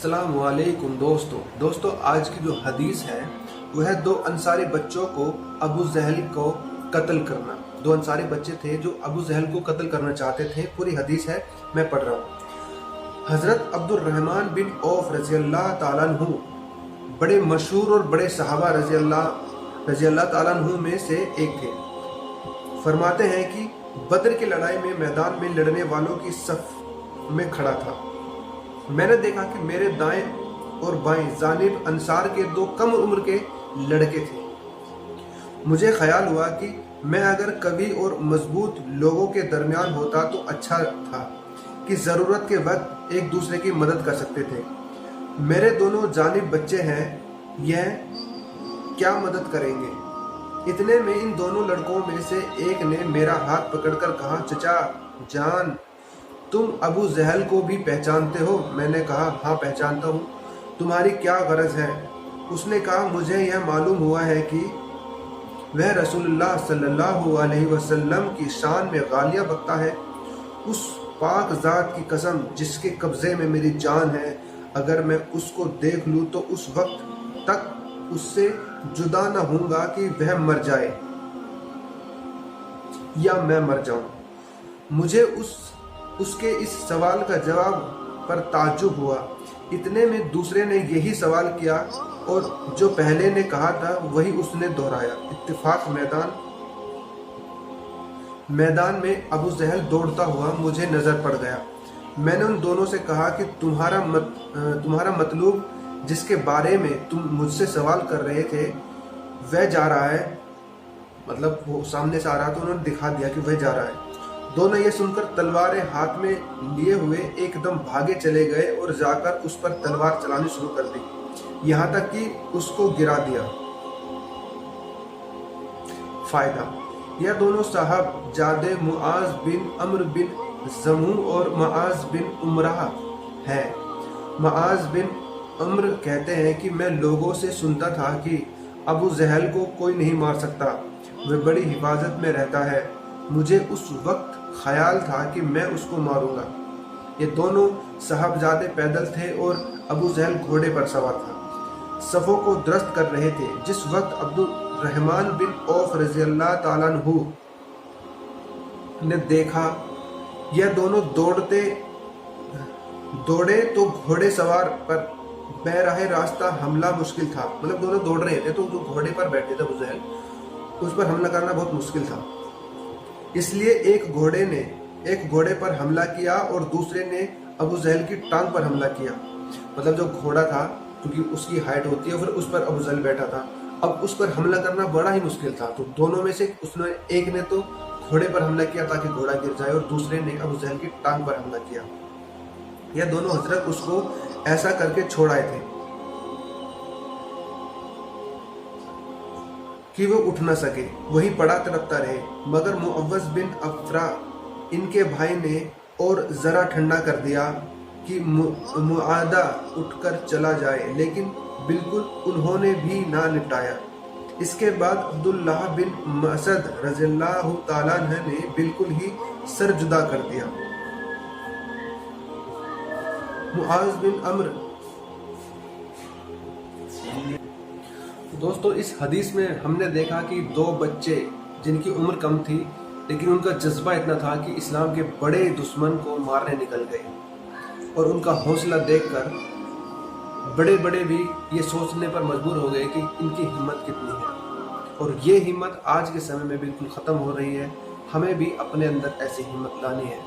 अस्सलाम वालेकुम दोस्तों आज की जो हदीस है वो है दो अंसारी बच्चों को अबू जहल को कत्ल करना। दो अंसारी बच्चे थे जो अबू जहल को कत्ल करना चाहते थे। पूरी हदीस है, मैं पढ़ रहा हूँ। हजरत अब्दुर्रहमान बिन औफ रजी अल्लाह ताला अन्हु बड़े मशहूर और बड़े सहाबा रजी अल्लाह ताला अन्हु में से एक थे। फरमाते हैं कि बद्र की लड़ाई में मैदान में लड़ने वालों की सफ में खड़ा था। मैंने देखा कि मेरे दाएं और बाएं जानिब अंसार के दो कम उम्र के लड़के थे। मुझे ख्याल हुआ कि मैं अगर कवि और मजबूत लोगों के दरमियान होता तो अच्छा था कि ज़रूरत के वक्त एक दूसरे की मदद कर सकते थे। मेरे दोनों जानिब बच्चे हैं, यह क्या मदद करेंगे। इतने में इन दोनों लड़कों में से एक ने मेरा हाथ पकड़कर कहा, चचा जान, तुम अबू जहल को भी पहचानते हो। मैंने कहा, हाँ पहचानता हूँ, तुम्हारी क्या गरज है। उसने कहा, मुझे यह मालूम हुआ है कि वह रसूलुल्लाह सल्लल्लाहु अलैहि वसल्लम की शान में गालियाँ बकता है। उस पाक ज़ात की कसम जिसके कब्ज़े में मेरी जान है, अगर मैं उसको देख लूँ तो उस वक्त तक उससे जुदा न होऊंगा कि वह मर जाए या मैं मर जाऊं। मुझे उसके इस सवाल का जवाब पर ताज्जुब हुआ। इतने में दूसरे ने यही सवाल किया और जो पहले ने कहा था वही उसने दोहराया। इत्तेफाक मैदान में अबू जहल दौड़ता हुआ मुझे नजर पड़ गया। मैंने उन दोनों से कहा कि तुम्हारा मतलूब जिसके बारे में तुम मुझसे सवाल कर रहे थे वह जा रहा है। मतलब वो सामने से आ रहा था, उन्होंने दिखा दिया कि वह जा रहा है। दोनों ये सुनकर तलवारें हाथ में लिए हुए एकदम भागे चले गए और जाकर उस पर तलवार चलानी शुरू कर दी, यहाँ तक कि उसको गिरा दिया। फायदा, यह दोनों साहब जादे मुआज बिन अम्र बिन जमू और मुआज बिन उमराह है। मुआज बिन अम्र कहते हैं कि मैं लोगों से सुनता था कि अबू जहल को कोई नहीं मार सकता, वह बड़ी हिफाजत में रहता है। मुझे उस वक्त ख्याल था कि मैं उसको मारूंगा। ये दोनों साहबजादे पैदल थे और अबू जहल घोड़े पर सवार था। सफ़ों को दुरुस्त कर रहे थे। जिस वक्त अब्दुर्रहमान बिन औफ रज़ी अल्लाह ताला अन्हु ने देखा यह दोनों दौड़े तो घोड़े सवार पर बहराहे रास्ता हमला मुश्किल था। मतलब दोनों दौड़ रहे थे तो जो घोड़े पर बैठे थे अबू जहल, उस पर हमला करना बहुत मुश्किल था। इसलिए एक घोड़े पर हमला किया और दूसरे ने अबू जहल की टांग पर हमला किया। मतलब जो घोड़ा था, क्योंकि उसकी हाइट होती है, फिर उस पर अबू जहल बैठा था। अब उस पर हमला करना बड़ा ही मुश्किल था, तो दोनों में से एक ने तो घोड़े पर हमला किया ताकि घोड़ा गिर जाए और दूसरे ने अबू जहल की टांग पर हमला किया। यह दोनों हजरत उसको ऐसा करके छोड़ आए थे कि वो उठ न सके, वही पड़ा तड़पता रहे। मगर मुअव्वज़ बिन अफरा इनके भाई ने और जरा ठंडा कर दिया कि मुआदा उठकर चला जाए, लेकिन बिल्कुल उन्होंने भी ना निपटाया। इसके बाद अब्दुल्लाह बिन मसद रज़ियल्लाहु ताला अन्हु ने बिल्कुल ही सर जुदा कर दिया। मुआज़ बिन अम्र। दोस्तों, इस हदीस में हमने देखा कि दो बच्चे जिनकी उम्र कम थी लेकिन उनका जज्बा इतना था कि इस्लाम के बड़े दुश्मन को मारने निकल गए, और उनका हौसला देखकर बड़े बड़े भी ये सोचने पर मजबूर हो गए कि इनकी हिम्मत कितनी है। और ये हिम्मत आज के समय में बिल्कुल ख़त्म हो रही है। हमें भी अपने अंदर ऐसी हिम्मत लानी है।